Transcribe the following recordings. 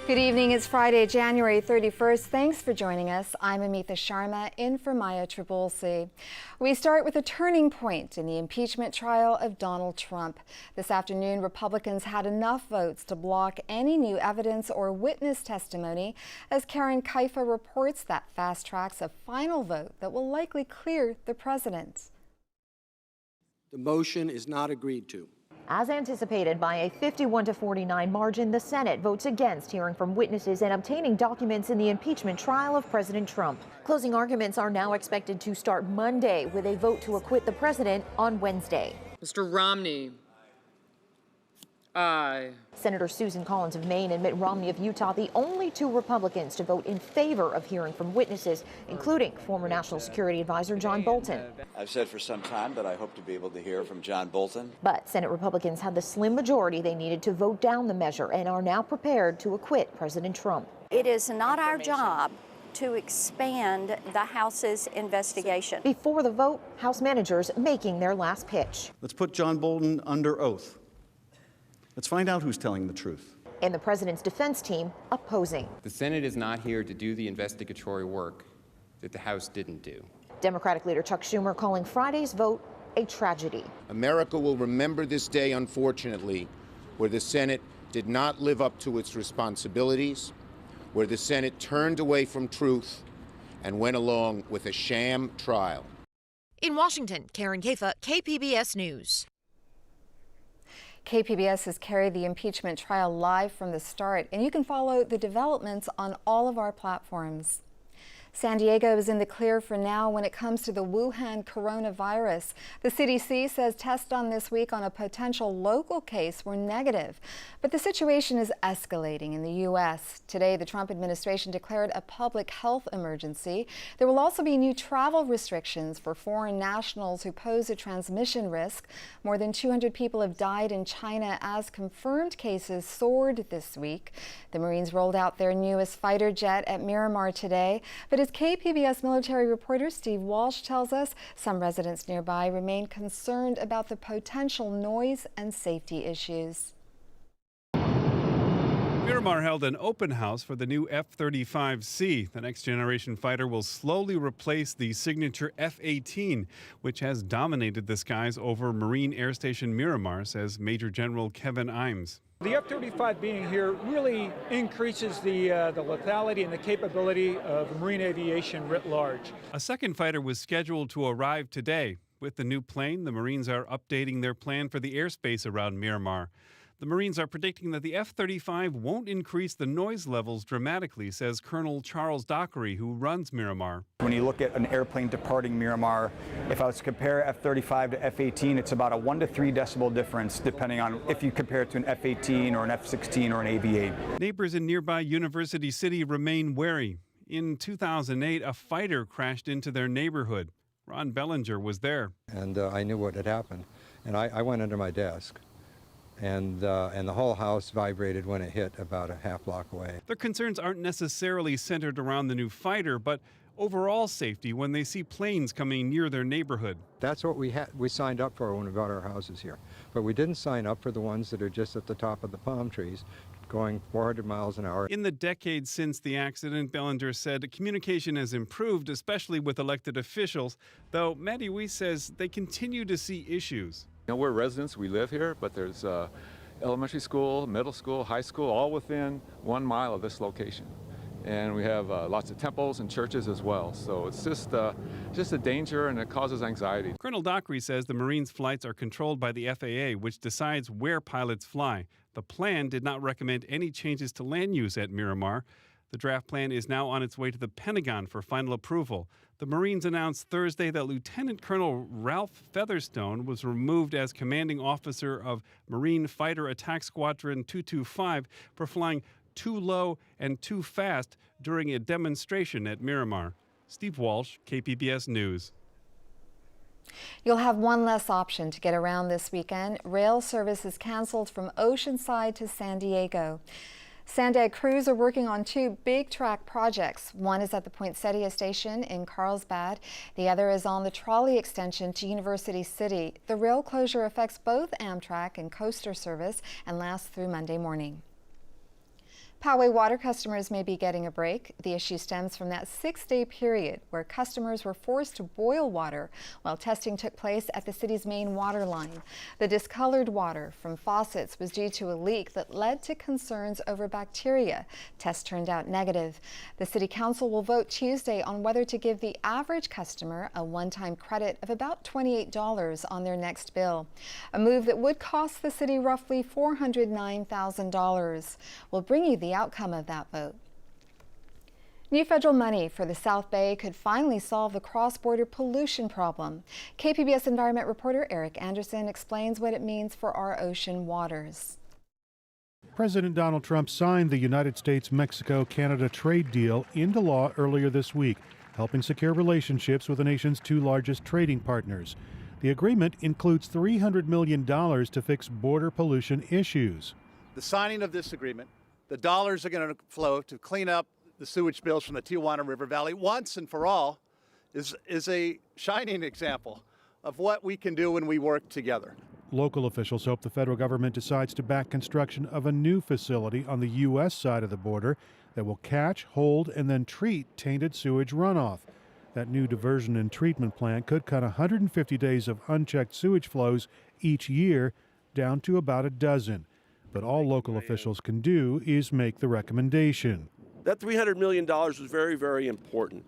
Good evening. It's Friday, January 31st. Thanks for joining us. I'm Amitha Sharma, in for Maya Tribulsi. We start with a turning point in the impeachment trial of Donald Trump. This afternoon, Republicans had enough votes to block any new evidence or witness testimony as Karen Kaifa reports that fast-tracks a final vote that will likely clear the president. The motion is not agreed to. As anticipated, by a 51-49 margin, the Senate votes against hearing from witnesses and obtaining documents in the impeachment trial of President Trump. Closing arguments are now expected to start Monday, with a vote to acquit the president on Wednesday. Mr. Romney, aye. Senator Susan Collins of Maine and Mitt Romney of Utah, the only two Republicans to vote in favor of hearing from witnesses, including former National Security Advisor John Bolton. I've said for some time that I hope to be able to hear from John Bolton. But Senate Republicans had the slim majority they needed to vote down the measure and are now prepared to acquit President Trump. It is not our job to expand the House's investigation. Before the vote, House managers making their last pitch. Let's put John Bolton under oath. Let's find out who's telling the truth. And the president's defense team opposing. The Senate is not here to do the investigatory work that the House didn't do. Democratic leader Chuck Schumer calling Friday's vote a tragedy. America will remember this day, unfortunately, where the Senate did not live up to its responsibilities, where the Senate turned away from truth and went along with a sham trial. In Washington, Karen Kaifa, KPBS News. KPBS has carried the impeachment trial live from the start, and you can follow the developments on all of our platforms. San Diego is in the clear for now when it comes to the Wuhan coronavirus. The CDC says tests done this week on a potential local case were negative. But the situation is escalating in the U.S. Today, the Trump administration declared a public health emergency. There will also be new travel restrictions for foreign nationals who pose a transmission risk. More than 200 people have died in China as confirmed cases soared this week. The Marines rolled out their newest fighter jet at Miramar today. But as KPBS military reporter Steve Walsh tells us, some residents nearby remain concerned about the potential noise and safety issues. Miramar held an open house for the new F-35C. The next-generation fighter will slowly replace the signature F-18, which has dominated the skies over Marine Air Station Miramar, says Major General Kevin Imes. The F-35 being here really increases the lethality and the capability of marine aviation writ large. A second fighter was scheduled to arrive today. With the new plane, the Marines are updating their plan for the airspace around Miramar. The Marines are predicting that the F-35 won't increase the noise levels dramatically, says Colonel Charles Dockery, who runs Miramar. When you look at an airplane departing Miramar, if I was to compare F-35 to F-18, it's about a 1 to 3 decibel difference, depending on if you compare it to an F-18 or an F-16 or an AV-8. Neighbors in nearby University City remain wary. In 2008, a fighter crashed into their neighborhood. Ron Bellinger was there. And I knew what had happened, and I went under my desk. And the whole house vibrated when it hit about a half block away. Their concerns aren't necessarily centered around the new fighter, but overall safety when they see planes coming near their neighborhood. That's what we signed up for when we bought our houses here. But we didn't sign up for the ones that are just at the top of the palm trees, going 400 miles an hour. In the decades since the accident, Bellinger said communication has improved, especially with elected officials, though Matty Weiss says they continue to see issues. You know, we're residents, we live here, but there's elementary school, middle school, high school, all within 1 mile of this location. And we have lots of temples and churches as well. So it's just a danger, and it causes anxiety. Colonel Dockery says the Marines' flights are controlled by the FAA, which decides where pilots fly. The plan did not recommend any changes to land use at Miramar. The draft plan is now on its way to the Pentagon for final approval. The Marines announced Thursday that Lieutenant Colonel Ralph Featherstone was removed as commanding officer of Marine Fighter Attack Squadron 225 for flying too low and too fast during a demonstration at Miramar. Steve Walsh, KPBS News. You'll have one less option to get around this weekend. Rail service is canceled from Oceanside to San Diego. Sandag crews are working on two big track projects. One is at the Poinsettia station in Carlsbad. The other is on the trolley extension to University City. The rail closure affects both Amtrak and coaster service and lasts through Monday morning. Poway water customers may be getting a break. The issue stems from that 6-day period where customers were forced to boil water while testing took place at the city's main water line. The discolored water from faucets was due to a leak that led to concerns over bacteria. Tests turned out negative. The City Council will vote Tuesday on whether to give the average customer a one-time credit of about $28 on their next bill, a move that would cost the city roughly $409,000. We'll bring you the outcome of that vote. New federal money for the South Bay could finally solve the cross-border pollution problem. KPBS environment reporter Eric Anderson explains what it means for our ocean waters. President Donald Trump signed the United States-Mexico-Canada trade deal into law earlier this week, helping secure relationships with the nation's two largest trading partners. The agreement includes $300 million to fix border pollution issues. The signing of this agreement, the dollars are going to flow to clean up the sewage spills from the Tijuana River Valley once and for all, is a shining example of what we can do when we work together. Local officials hope the federal government decides to back construction of a new facility on the U.S. side of the border that will catch, hold, and then treat tainted sewage runoff. That new diversion and treatment plant could cut 150 days of unchecked sewage flows each year down to about a dozen. But all local officials can do is make the recommendation. That $300 million was very, very important.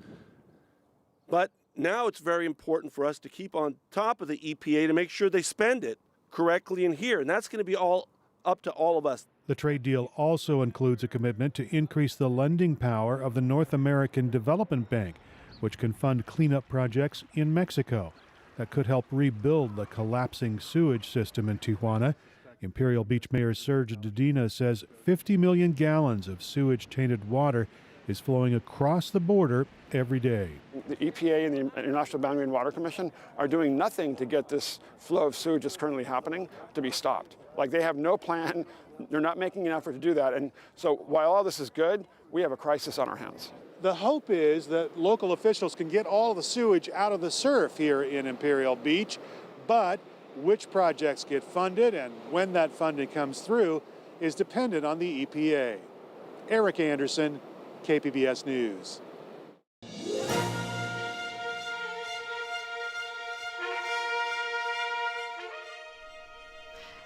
But now it's very important for us to keep on top of the EPA to make sure they spend it correctly in here. And that's going to be all up to all of us. The trade deal also includes a commitment to increase the lending power of the North American Development Bank, which can fund cleanup projects in Mexico. That could help rebuild the collapsing sewage system in Tijuana. Imperial Beach Mayor Serge Dedina says 50 million gallons of sewage-tainted water is flowing across the border every day. The EPA and the International Boundary and Water Commission are doing nothing to get this flow of sewage that's currently happening to be stopped. Like, they have no plan. They're not making an effort to do that. And so while all this is good, we have a crisis on our hands. The hope is that local officials can get all the sewage out of the surf here in Imperial Beach, but which projects get funded and when that funding comes through is dependent on the EPA. Eric Anderson, KPBS News.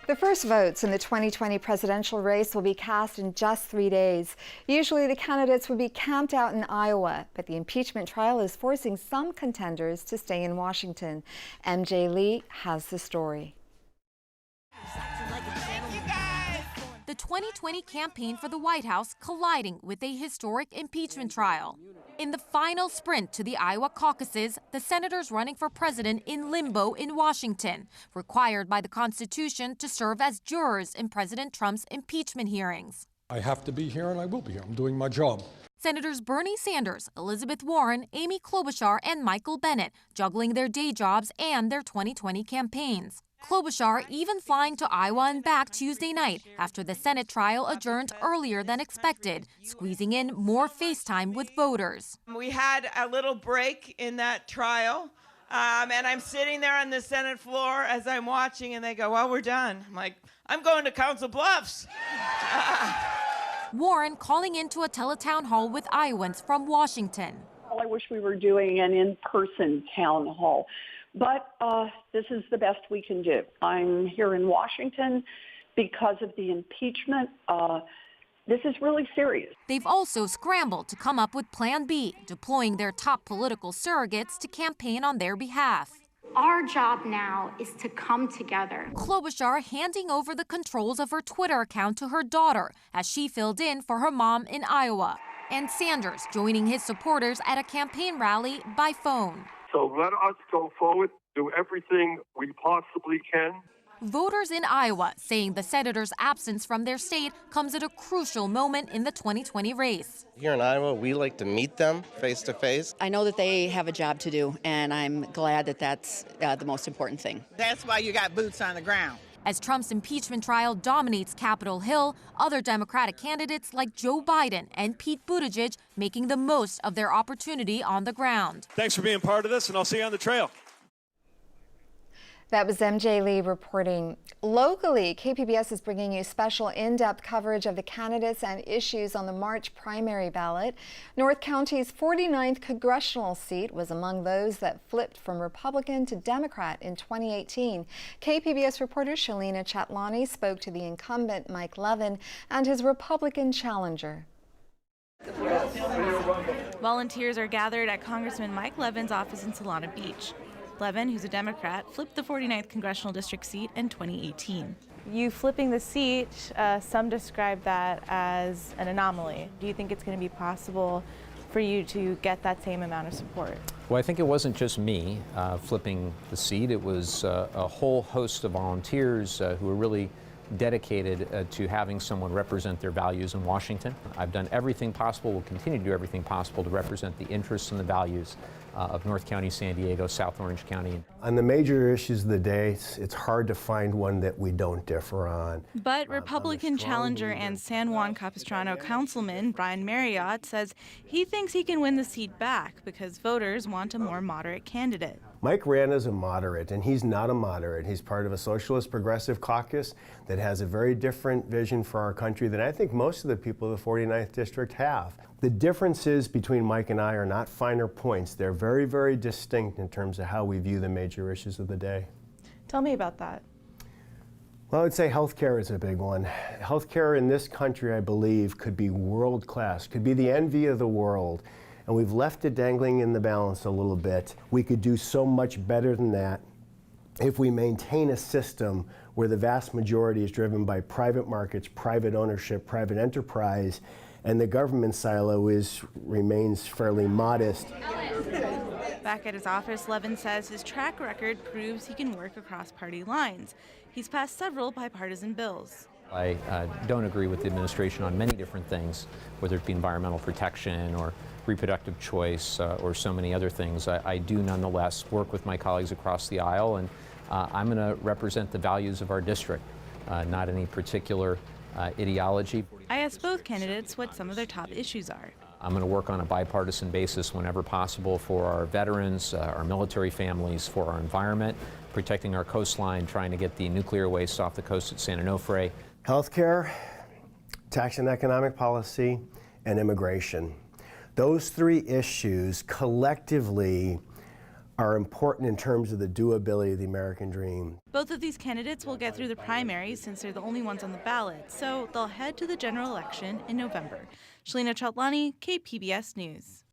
The first votes in the 2020 presidential race will be cast in just 3 days. Usually the candidates would be camped out in Iowa, but the impeachment trial is forcing some contenders to stay in Washington. MJ Lee has the story. The 2020 campaign for the White House colliding with a historic impeachment trial. In the final sprint to the Iowa caucuses, the senators running for president in limbo in Washington, required by the Constitution to serve as jurors in President Trump's impeachment hearings. I have to be here and I will be here. I'm doing my job. Senators Bernie Sanders, Elizabeth Warren, Amy Klobuchar, and Michael Bennet juggling their day jobs and their 2020 campaigns. Klobuchar even flying to Iowa and back Tuesday night after the Senate trial adjourned earlier than expected, squeezing in more FaceTime with voters. We had a little break in that trial, and I'm sitting there on the Senate floor as I'm watching, and they go, well, we're done. I'm like, I'm going to Council Bluffs. Warren calling into a teletown hall with Iowans from Washington. I wish we were doing an in-person town hall. But this is the best we can do. I'm here in Washington because of the impeachment. This is really serious. They've also scrambled to come up with Plan B, deploying their top political surrogates to campaign on their behalf. Our job now is to come together. Klobuchar handing over the controls of her Twitter account to her daughter as she filled in for her mom in Iowa. And Sanders joining his supporters at a campaign rally by phone. So let us go forward, do everything we possibly can. Voters in Iowa saying the senator's absence from their state comes at a crucial moment in the 2020 race. Here in Iowa, we like to meet them face to face. I know that they have a job to do, and I'm glad that that's the most important thing. That's why you got boots on the ground. As Trump's impeachment trial dominates Capitol Hill, other Democratic candidates like Joe Biden and Pete Buttigieg making the most of their opportunity on the ground. Thanks for being part of this, and I'll see you on the trail. That was MJ Lee reporting. Locally, KPBS is bringing you special in-depth coverage of the candidates and issues on the March primary ballot. North County's 49th congressional seat was among those that flipped from Republican to Democrat in 2018. KPBS reporter Shalina Chatlani spoke to the incumbent Mike Levin and his Republican challenger. Volunteers are gathered at Congressman Mike Levin's office in Solana Beach. Levin, who's a Democrat, flipped the 49th congressional district seat in 2018. You flipping the seat, some describe that as an anomaly. Do you think it's going to be possible for you to get that same amount of support? Well, I think it wasn't just me flipping the seat. It was a whole host of volunteers who were really dedicated to having someone represent their values in Washington. I've done everything possible, will continue to do everything possible to represent the interests and the values of North County, San Diego, South Orange County. On the major issues of the day, it's hard to find one that we don't differ on. But Republican challenger and San Juan Capistrano councilman Brian Marriott says he thinks he can win the seat back because voters want a more moderate candidate. Mike ran as a moderate, and he's not a moderate. He's part of a socialist progressive caucus that has a very different vision for our country than I think most of the people of the 49th District have. The differences between Mike and I are not finer points. They're very, very distinct in terms of how we view the major issues of the day. Tell me about that. Well, I would say healthcare is a big one. Healthcare in this country, I believe, could be world class, could be the envy of the world. And we've left it dangling in the balance a little bit. We could do so much better than that if we maintain a system where the vast majority is driven by private markets, private ownership, private enterprise, and the government silo remains fairly modest. Back at his office, Levin says his track record proves he can work across party lines. He's passed several bipartisan bills. I don't agree with the administration on many different things, whether it be environmental protection or reproductive choice or so many other things. I do nonetheless work with my colleagues across the aisle, and I'm going to represent the values of our district, not any particular ideology. I asked both candidates what some of their top issues are. I'm going to work on a bipartisan basis whenever possible for our veterans, our military families, for our environment, protecting our coastline, trying to get the nuclear waste off the coast at San Onofre. Healthcare, tax and economic policy, and immigration. Those three issues collectively are important in terms of the doability of the American dream. Both of these candidates will get through the primaries since they're the only ones on the ballot, so they'll head to the general election in November. Shalina Chatlani, KPBS News.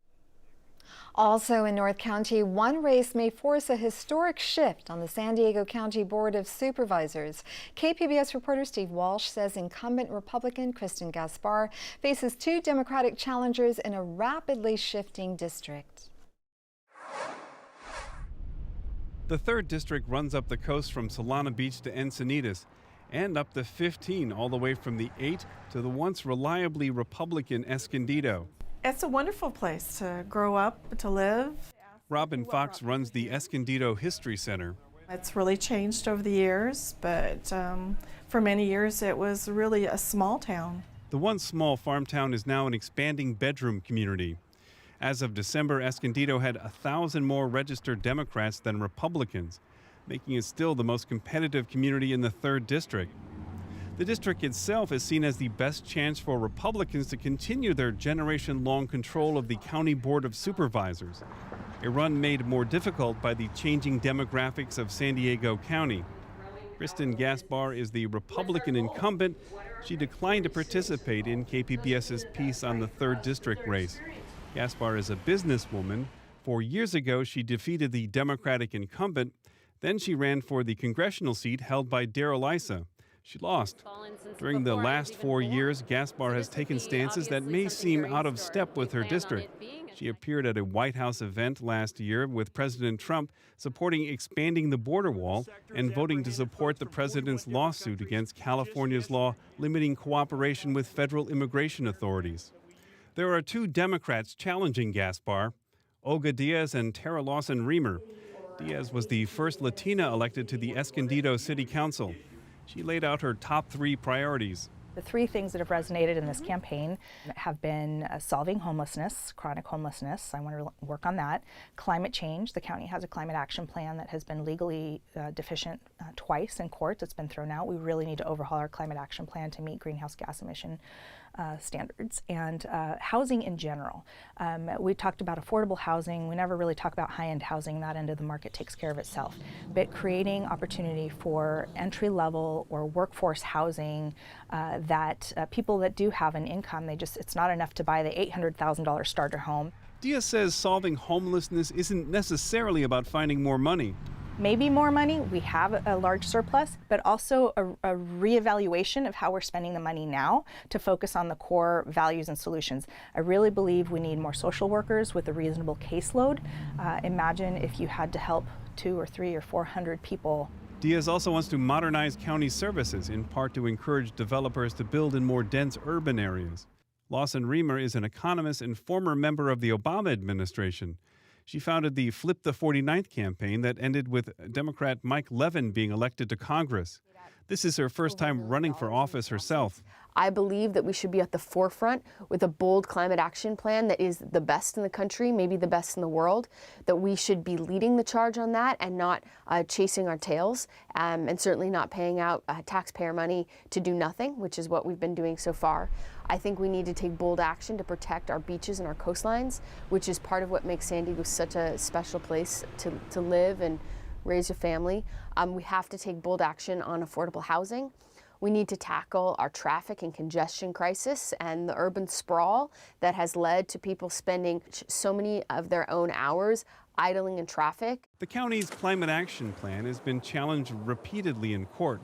Also in North County, one race may force a historic shift on the San Diego County Board of Supervisors. KPBS reporter Steve Walsh says incumbent Republican Kristen Gaspar faces two Democratic challengers in a rapidly shifting district. The 3rd District runs up the coast from Solana Beach to Encinitas and up the 15 all the way from the 8 to the once reliably Republican Escondido. It's a wonderful place to grow up, to live. Robin Fox runs the Escondido History Center. It's really changed over the years, but for many years it was really a small town. The once small farm town is now an expanding bedroom community. As of December, Escondido had 1,000 more registered Democrats than Republicans, making it still the most competitive community in the 3rd District. The district itself is seen as the best chance for Republicans to continue their generation-long control of the County Board of Supervisors, a run made more difficult by the changing demographics of San Diego County. Kristen Gaspar is the Republican incumbent. She declined to participate in KPBS's piece on the 3rd District race. Gaspar is a businesswoman. 4 years ago, she defeated the Democratic incumbent. Then she ran for the congressional seat held by Darrell Issa. She lost. During the last 4 years, Gaspar has taken stances that may seem out of step with her district. She appeared at a White House event last year with President Trump supporting expanding the border wall and voting to support the president's lawsuit against California's law limiting cooperation with federal immigration authorities. There are two Democrats challenging Gaspar, Olga Diaz and Tara Lawson-Remer. Diaz was the first Latina elected to the Escondido City Council. She laid out her top 3 priorities: The three things that have resonated in this campaign have been solving homelessness, chronic homelessness. I want to work on that. Climate change. The county has a climate action plan that has been legally deficient twice in court. It's been thrown out. We really need to overhaul our climate action plan to meet greenhouse gas emission standards, and housing in general. We talked about affordable housing. We never really talk about high-end housing. That end of the market takes care of itself. But creating opportunity for entry-level or workforce housing that people that do have an income, it's not enough to buy the $800,000 starter home. Diaz says solving homelessness isn't necessarily about finding more money. Maybe more money, we have a large surplus, but also a reevaluation of how we're spending the money now to focus on the core values and solutions. I really believe we need more social workers with a reasonable caseload. Imagine if you had to help 200 or 300 or 400 people. Diaz also wants to modernize county services, in part to encourage developers to build in more dense urban areas. Lawson Reamer is an economist and former member of the Obama administration. She founded the Flip the 49th campaign that ended with Democrat Mike Levin being elected to Congress. This is her first time running for office herself. I believe that we should be at the forefront with a bold climate action plan that is the best in the country, maybe the best in the world, that we should be leading the charge on that and not chasing our tails, and certainly not paying out taxpayer money to do nothing, which is what we've been doing so far. I think we need to take bold action to protect our beaches and our coastlines, which is part of what makes San Diego such a special place to live and raise a family. We have to take bold action on affordable housing. We need to tackle our traffic and congestion crisis and the urban sprawl that has led to people spending so many of their own hours idling in traffic. The county's climate action plan has been challenged repeatedly in court.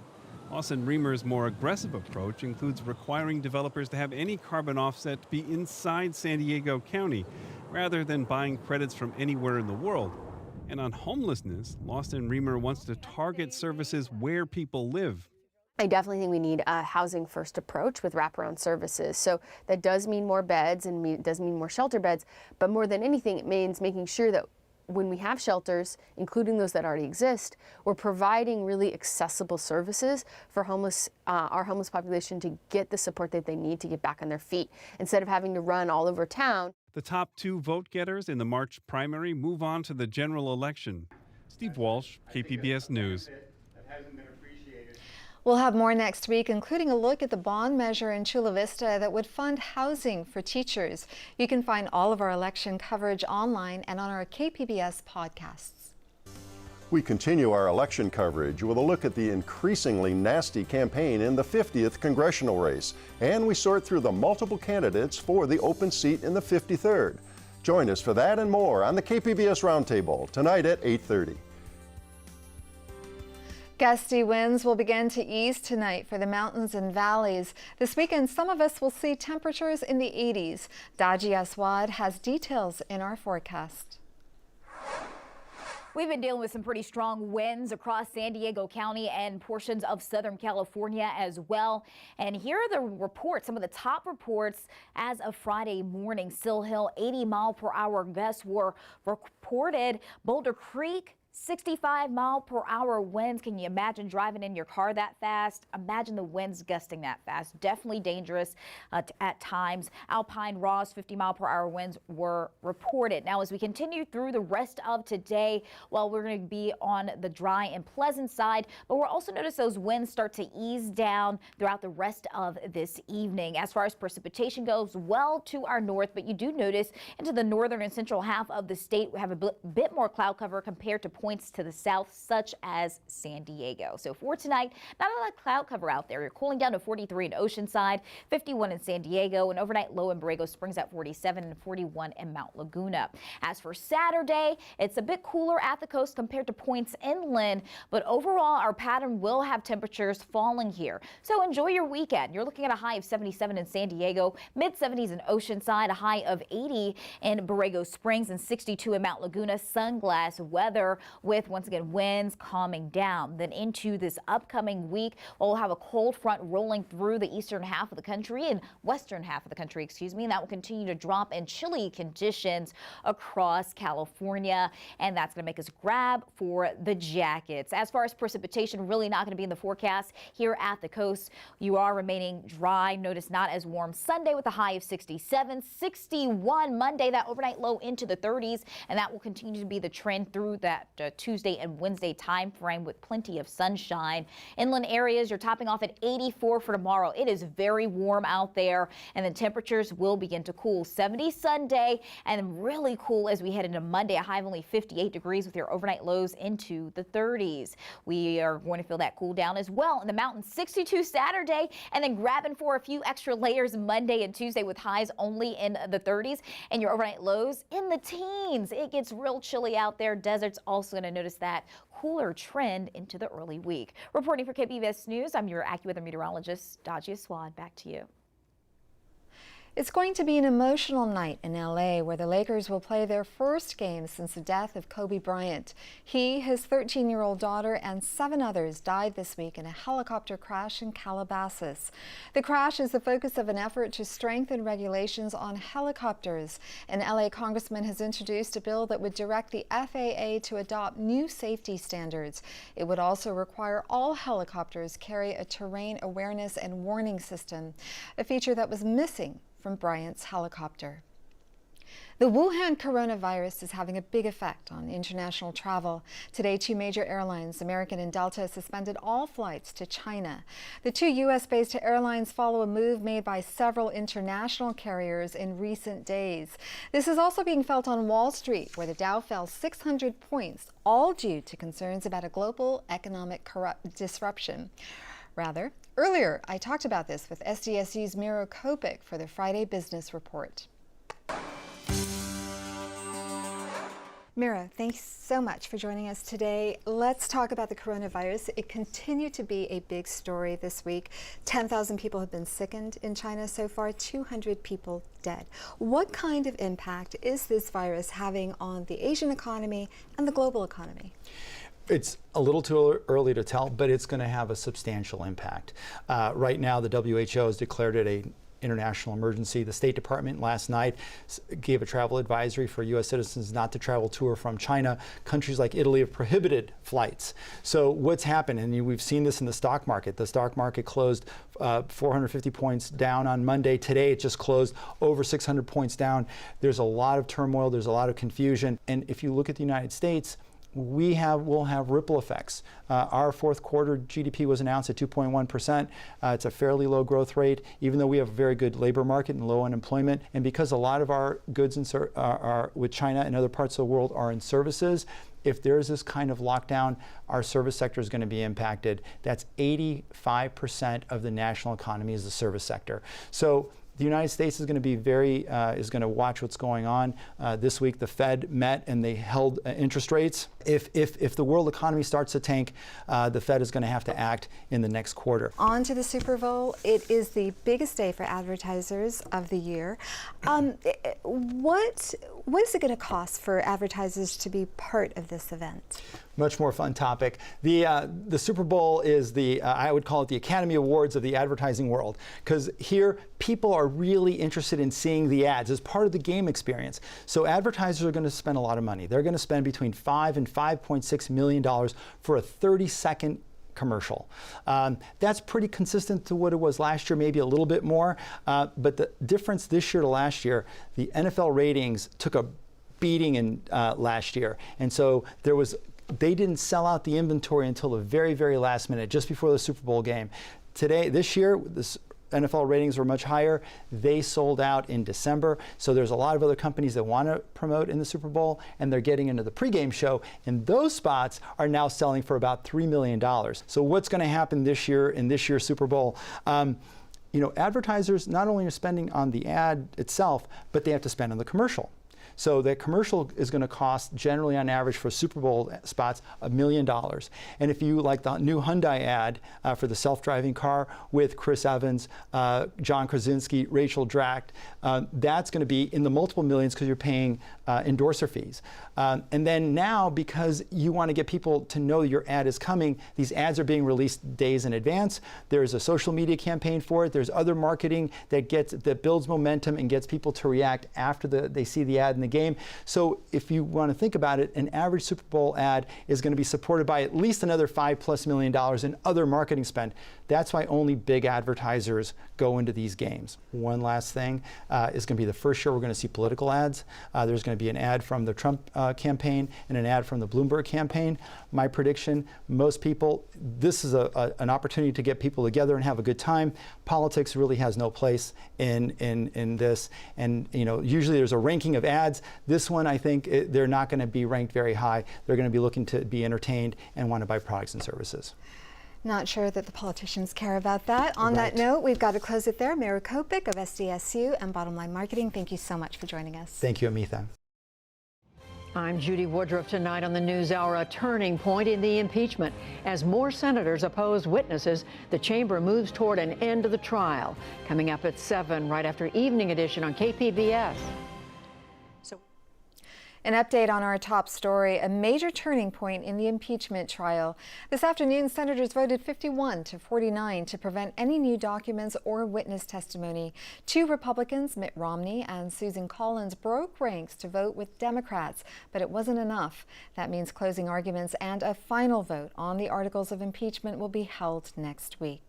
Lawson Reamer's more aggressive approach includes requiring developers to have any carbon offset be inside San Diego County, rather than buying credits from anywhere in the world. And on homelessness, Lawson Reamer wants to target services where people live. I definitely think we need a housing first approach with wraparound services. So that does mean more beds and does mean more shelter beds, but more than anything, it means making sure that when we have shelters, including those that already exist, we're providing really accessible services for our homeless population to get the support that they need to get back on their feet, instead of having to run all over town. The top two vote getters in the March primary move on to the general election. Steve Walsh, KPBS News. We'll have more next week, including a look at the bond measure in Chula Vista that would fund housing for teachers. You can find all of our election coverage online and on our KPBS podcasts. We continue our election coverage with a look at the increasingly nasty campaign in the 50th congressional race, and we sort through the multiple candidates for the open seat in the 53rd. Join us for that and more on the KPBS Roundtable tonight at 8:30. Gusty winds will begin to ease tonight for the mountains and valleys. This weekend, some of us will see temperatures in the 80s. Daji Aswad has details in our forecast. We've been dealing with some pretty strong winds across San Diego County and portions of Southern California as well. And here are the reports, some of the top reports as of Friday morning. Sill Hill, 80-mile-per-hour gusts were reported. Boulder Creek, 65-mile-per-hour winds. Can you imagine driving in your car that fast? Imagine the winds gusting that fast. Definitely dangerous at times. Alpine Ross, 50-mile-per-hour winds were reported. Now, as we continue through the rest of today, well, we're going to be on the dry and pleasant side, but we'll also notice those winds start to ease down throughout the rest of this evening. As far as precipitation goes, well to our north, but you do notice into the northern and central half of the state, we have a bit more cloud cover compared to points to the south, such as San Diego. So for tonight, not a lot of cloud cover out there. You're cooling down to 43 in Oceanside, 51 in San Diego, and overnight low in Borrego Springs at 47 and 41 in Mount Laguna. As for Saturday, it's a bit cooler at the coast compared to points inland, but overall our pattern will have temperatures falling here. So enjoy your weekend. You're looking at a high of 77 in San Diego, mid-70s in Oceanside, a high of 80 in Borrego Springs and 62 in Mount Laguna. Sunglass weather with, once again, winds calming down. Then into this upcoming week, we'll have a cold front rolling through the eastern half of the country and western half of the country, excuse me, and that will continue to drop in chilly conditions across California, and that's going to make us grab for the jackets. As far as precipitation, really not going to be in the forecast here at the coast. You are remaining dry. Notice not as warm Sunday with a high of 67, 61 Monday, that overnight low into the 30s, and that will continue to be the trend through that Tuesday and Wednesday time frame with plenty of sunshine. Inland areas, you're topping off at 84 for tomorrow. It is very warm out there, and the temperatures will begin to cool. 70 Sunday, and really cool as we head into Monday, a high of only 58 degrees with your overnight lows into the 30s. We are going to feel that cool down as well in the mountains. 62 Saturday, and then grabbing for a few extra layers Monday and Tuesday with highs only in the 30s and your overnight lows in the teens. It gets real chilly out there. Desert's also going to notice that cooler trend into the early week. Reporting for KPBS News, I'm your AccuWeather meteorologist, Dajia Swad. Back to you. It's going to be an emotional night in LA where the Lakers will play their first game since the death of Kobe Bryant. He, his 13-year-old daughter, and 7 others died this week in a helicopter crash in Calabasas. The crash is the focus of an effort to strengthen regulations on helicopters. An LA congressman has introduced a bill that would direct the FAA to adopt new safety standards. It would also require all helicopters carry a terrain awareness and warning system, a feature that was missing from Bryant's helicopter. The Wuhan coronavirus is having a big effect on international travel. Today, 2 major airlines, American and Delta, suspended all flights to China. The 2 U.S.-based airlines follow a move made by several international carriers in recent days. This is also being felt on Wall Street, where the Dow fell 600 points, all due to concerns about a global economic disruption. Earlier, I talked about this with SDSU's Miro Kopik for the Friday Business Report. Mira, thanks so much for joining us today. Let's talk about the coronavirus. It continued to be a big story this week. 10,000 people have been sickened in China so far, 200 people dead. What kind of impact is this virus having on the Asian economy and the global economy? It's a little too early to tell, but it's going to have a substantial impact. Right now, the WHO has declared it an international emergency. The State Department last night gave a travel advisory for U.S. citizens not to travel to or from China. Countries like Italy have prohibited flights. So what's happened, and we've seen this in the stock market. The stock market closed 450 points down on Monday. Today, it just closed over 600 points down. There's a lot of turmoil. There's a lot of confusion. And if you look at the United States, will have ripple effects. Our fourth quarter GDP was announced at 2.1%. It's a fairly low growth rate, even though we have a very good labor market and low unemployment. And because a lot of our goods are with China and other parts of the world are in services, if there's this kind of lockdown, our service sector is going to be impacted. That's 85% of the national economy is the service sector. So the United States is going to be is going to watch what's going on. This week, the Fed met and they held interest rates. If the world economy starts to tank, the Fed is going to have to act in the next quarter. On to the Super Bowl. It is the biggest day for advertisers of the year. What is it going to cost for advertisers to be part of this event? Much more fun topic. The Super Bowl is I would call it the Academy Awards of the advertising world, because here people are really interested in seeing the ads as part of the game experience. So advertisers are going to spend a lot of money. They're going to spend between $5 and $5.6 million for a 30-second commercial. That's pretty consistent to what it was last year, maybe a little bit more. But the difference this year to last year, the NFL ratings took a beating in last year. And so they didn't sell out the inventory until the very, very last minute, just before the Super Bowl game. This year, this NFL ratings were much higher. They sold out in December. So there's a lot of other companies that want to promote in the Super Bowl, and they're getting into the pregame show. And those spots are now selling for about $3 million. So what's going to happen this year in this year's Super Bowl? Advertisers not only are spending on the ad itself, but they have to spend on the commercial. So the commercial is going to cost generally on average for Super Bowl spots $1 million. And if you like the new Hyundai ad for the self-driving car with Chris Evans, John Krasinski, Rachel Dratch, that's going to be in the multiple millions because you're paying endorser fees. And then now, because you want to get people to know your ad is coming, these ads are being released days in advance. There's a social media campaign for it. There's other marketing that builds momentum and gets people to react after they see the ad in the game. So if you want to think about it, an average Super Bowl ad is going to be supported by at least another $5+ million in other marketing spend. That's why only big advertisers go into these games. One last thing is going to be the first year we're going to see political ads. There's going to be an ad from the Trump campaign and an ad from the Bloomberg campaign. My prediction, most people, this is an opportunity to get people together and have a good time. Politics really has no place in this. And usually there's a ranking of ads. This one, I think, they're not going to be ranked very high. They're going to be looking to be entertained and want to buy products and services. Not sure that the politicians care about that. On that note, we've got to close it there. Mary Kopik of SDSU and Bottom Line Marketing, thank you so much for joining us. Thank you, Amitha. I'm Judy Woodruff. Tonight on the NewsHour, a turning point in the impeachment. As more senators oppose witnesses, the chamber moves toward an end to the trial. Coming up at 7, right after Evening Edition on KPBS. An update on our top story, a major turning point in the impeachment trial. This afternoon, senators voted 51-49 to prevent any new documents or witness testimony. 2 Republicans, Mitt Romney and Susan Collins, broke ranks to vote with Democrats, but it wasn't enough. That means closing arguments and a final vote on the articles of impeachment will be held next week.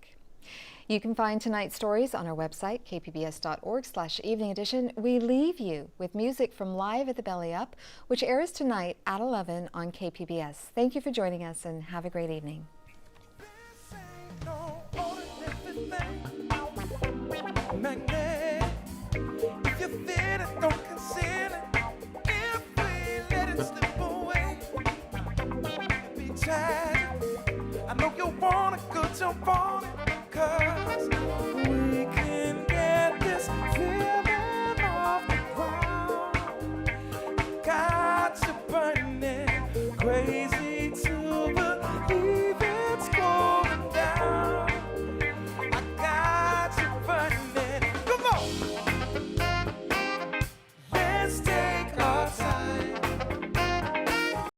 You can find tonight's stories on our website, kpbs.org/evening edition. We leave you with music from Live at the Belly Up, which airs tonight at 11 on KPBS. Thank you for joining us and have a great evening. I know you wanna go jump on it, 'cause we can get this feeling.